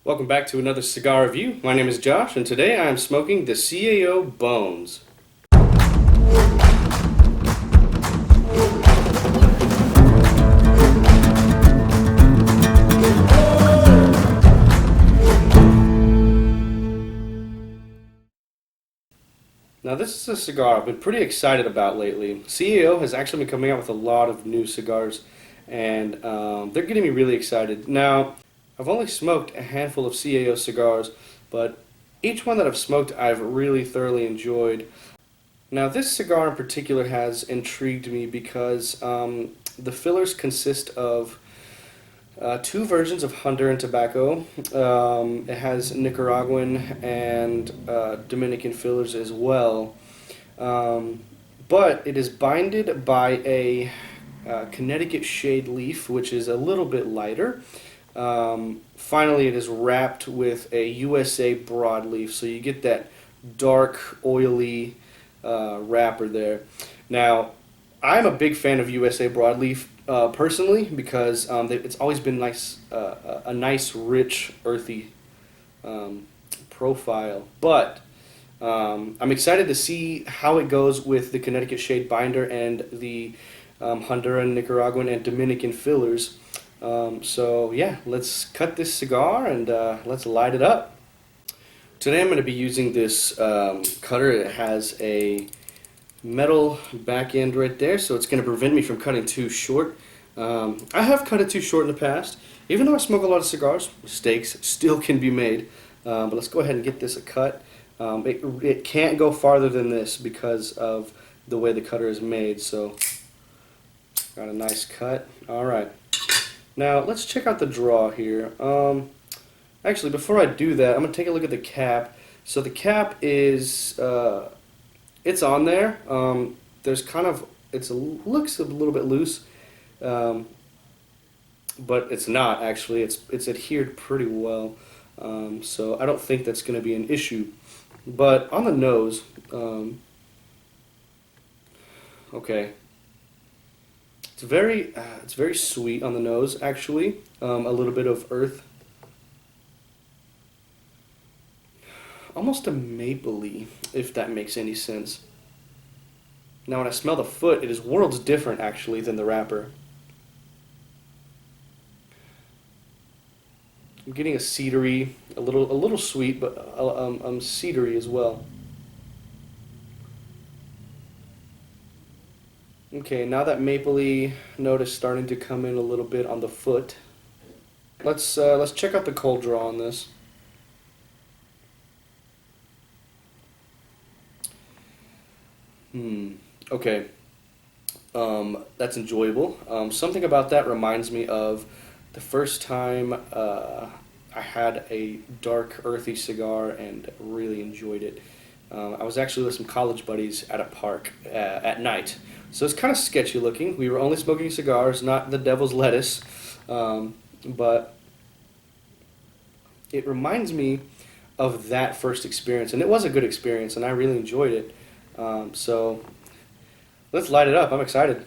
Welcome back to another cigar review. My name is Josh, and today I am smoking the CAO Bones. Now, this is a cigar I've been pretty excited about lately. CAO has actually been coming out with a lot of new cigars, and they're getting me really excited. Now, I've only smoked a handful of CAO cigars, but each one that I've smoked I've really thoroughly enjoyed. Now, this cigar in particular has intrigued me because the fillers consist of two versions of Honduran tobacco. It has Nicaraguan and Dominican fillers as well. But it is binded by a Connecticut shade leaf, which is a little bit lighter. Finally, it is wrapped with a USA broadleaf, so you get that dark, oily wrapper there. Now, I'm a big fan of USA broadleaf personally because it's always been nice, a nice, rich, earthy profile. But I'm excited to see how it goes with the Connecticut shade binder and the Honduran, Nicaraguan, and Dominican fillers. So yeah, let's cut this cigar and let's light it up. Today I'm going to be using this cutter. It has a metal back end right there, so it's going to prevent me from cutting too short. I have cut it too short in the past. Even though I smoke a lot of cigars, mistakes still can be made. But let's go ahead and get this a cut. It can't go farther than this because of the way the cutter is made, so got a nice cut. Alright, now let's check out the draw here. Actually, before I do that, I'm going to take a look at the cap. So the cap is, it's on there. There's kind of, looks a little bit loose, but it's not actually. It's adhered pretty well, so I don't think that's going to be an issue. But on the nose, okay, it's very sweet on the nose actually. A little bit of earth. Almost a mapley, if that makes any sense. Now when I smell the foot, it is worlds different actually than the wrapper. I'm getting a cedary, a little sweet, but cedary as well. Okay, now that mapley note is starting to come in a little bit on the foot. Let's check out the cold draw on this. Okay. That's enjoyable. Something about that reminds me of the first time I had a dark, earthy cigar and really enjoyed it. I was actually with some college buddies at a park at night. So it's kind of sketchy looking. We were only smoking cigars, not the devil's lettuce. But it reminds me of that first experience. And it was a good experience, and I really enjoyed it. So let's light it up. I'm excited.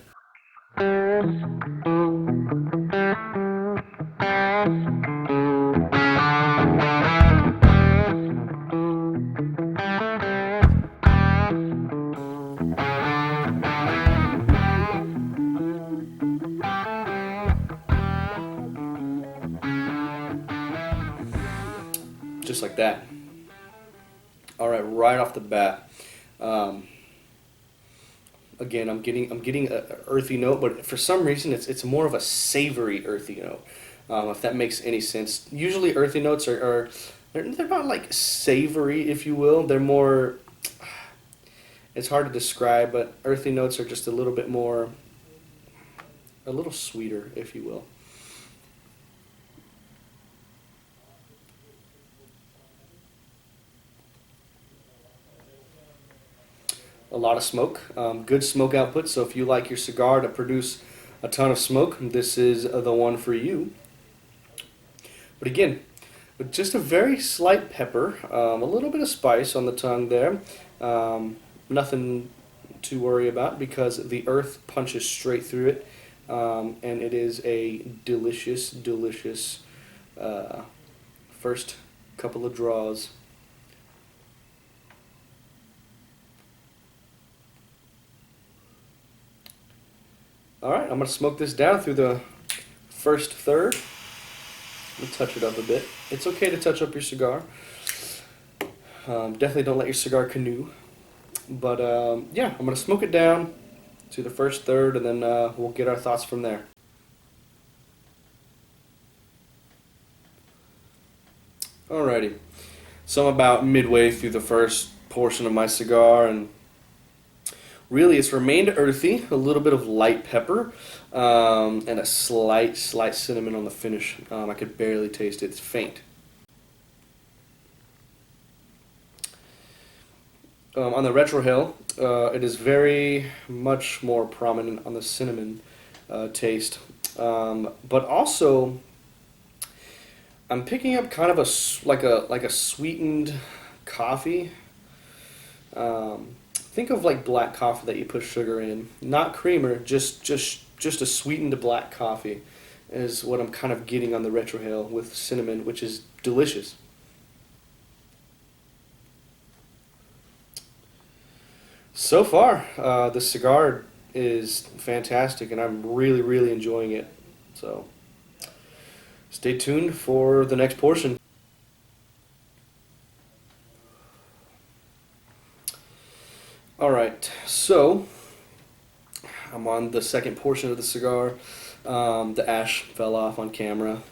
Just like that. All right, right off the bat. Again, I'm getting a earthy note, but for some reason it's more of a savory earthy note. If that makes any sense. Usually earthy notes are they're not like savory, if you will. They're more. It's hard to describe, but earthy notes are just a little bit more, a little sweeter, if you will. A lot of smoke, good smoke output. So if you like your cigar to produce a ton of smoke, this is the one for you. But again, with just a very slight pepper, a little bit of spice on the tongue there. Nothing to worry about because the earth punches straight through it, and it is a delicious, delicious first couple of draws. Alright, I'm going to smoke this down through the first third. Let me touch it up a bit. It's okay to touch up your cigar. Definitely don't let your cigar canoe. But yeah, I'm going to smoke it down to the first third, and then we'll get our thoughts from there. Alrighty, so I'm about midway through the first portion of my cigar, and really it's remained earthy, a little bit of light pepper, and a slight cinnamon on the finish. I could barely taste it, it's faint. On the retrohale, it is very much more prominent on the cinnamon taste, but also I'm picking up kind of like a sweetened coffee. Think of like black coffee that you put sugar in, not creamer, just a sweetened black coffee is what I'm kind of getting on the retrohale with cinnamon, which is delicious. So far, the cigar is fantastic, and I'm really enjoying it. So stay tuned for the next portion. Alright, so I'm on the second portion of the cigar. The ash fell off on camera.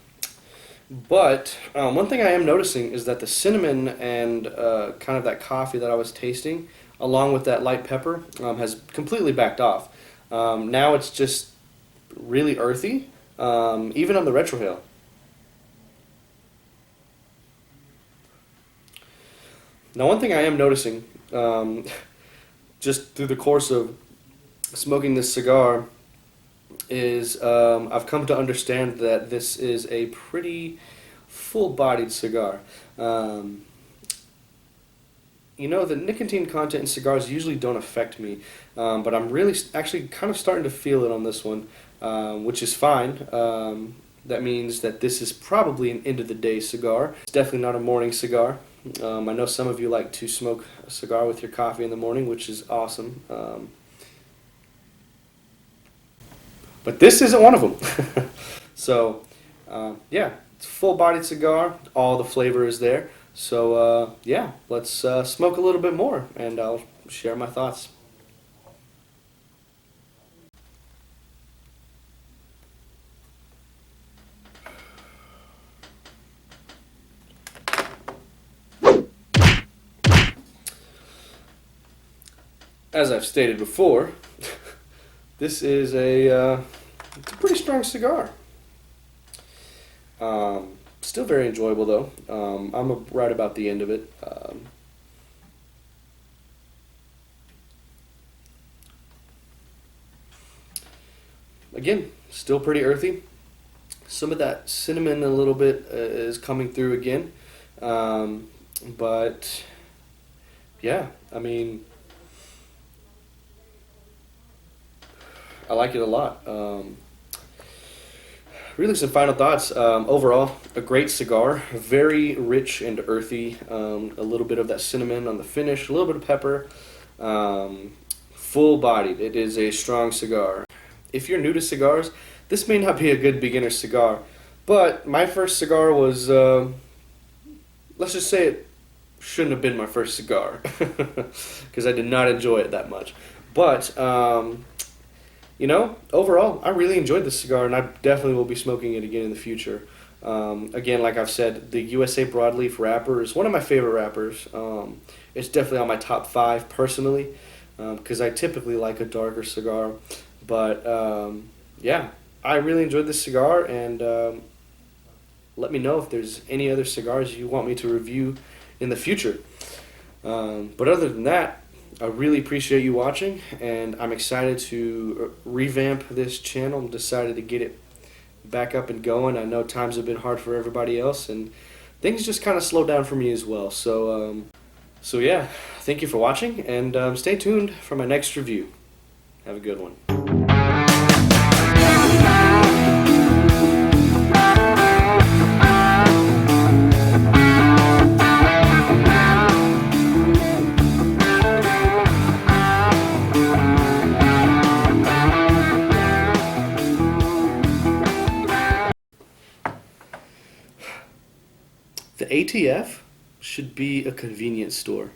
But one thing I am noticing is that the cinnamon and kind of that coffee that I was tasting, along with that light pepper, has completely backed off. Now it's just really earthy, even on the retrohale. Now one thing I am noticing, just through the course of smoking this cigar, is I've come to understand that this is a pretty full-bodied cigar. You know, the nicotine content in cigars usually don't affect me, but I'm really actually kind of starting to feel it on this one, which is fine. That means that this is probably an end-of-the-day cigar. It's definitely not a morning cigar. I know some of you like to smoke a cigar with your coffee in the morning, which is awesome. But this isn't one of them. So, yeah, it's a full-bodied cigar. All the flavor is there. So, yeah, let's smoke a little bit more, and I'll share my thoughts. As I've stated before, this is it's a pretty strong cigar. Still very enjoyable though. I'm right about the end of it. Again, still pretty earthy. Some of that cinnamon a little bit is coming through again. But yeah, I mean, I like it a lot. Really, some final thoughts. Overall, a great cigar, very rich and earthy. A little bit of that cinnamon on the finish, a little bit of pepper. Full-bodied. It is a strong cigar. If you're new to cigars, this may not be a good beginner cigar, but my first cigar was, let's just say it shouldn't have been my first cigar, because I did not enjoy it that much. But you know, overall, I really enjoyed this cigar, and I definitely will be smoking it again in the future. Again, like I've said, the USA Broadleaf wrapper is one of my favorite wrappers. It's definitely on my top 5 personally, because I typically like a darker cigar. But yeah, I really enjoyed this cigar, and let me know if there's any other cigars you want me to review in the future. But other than that, I really appreciate you watching, and I'm excited to revamp this channel. I'm decided to get it back up and going. I know times have been hard for everybody else, and things just kind of slowed down for me as well. So, so yeah, thank you for watching, and stay tuned for my next review. Have a good one. The ATF should be a convenience store.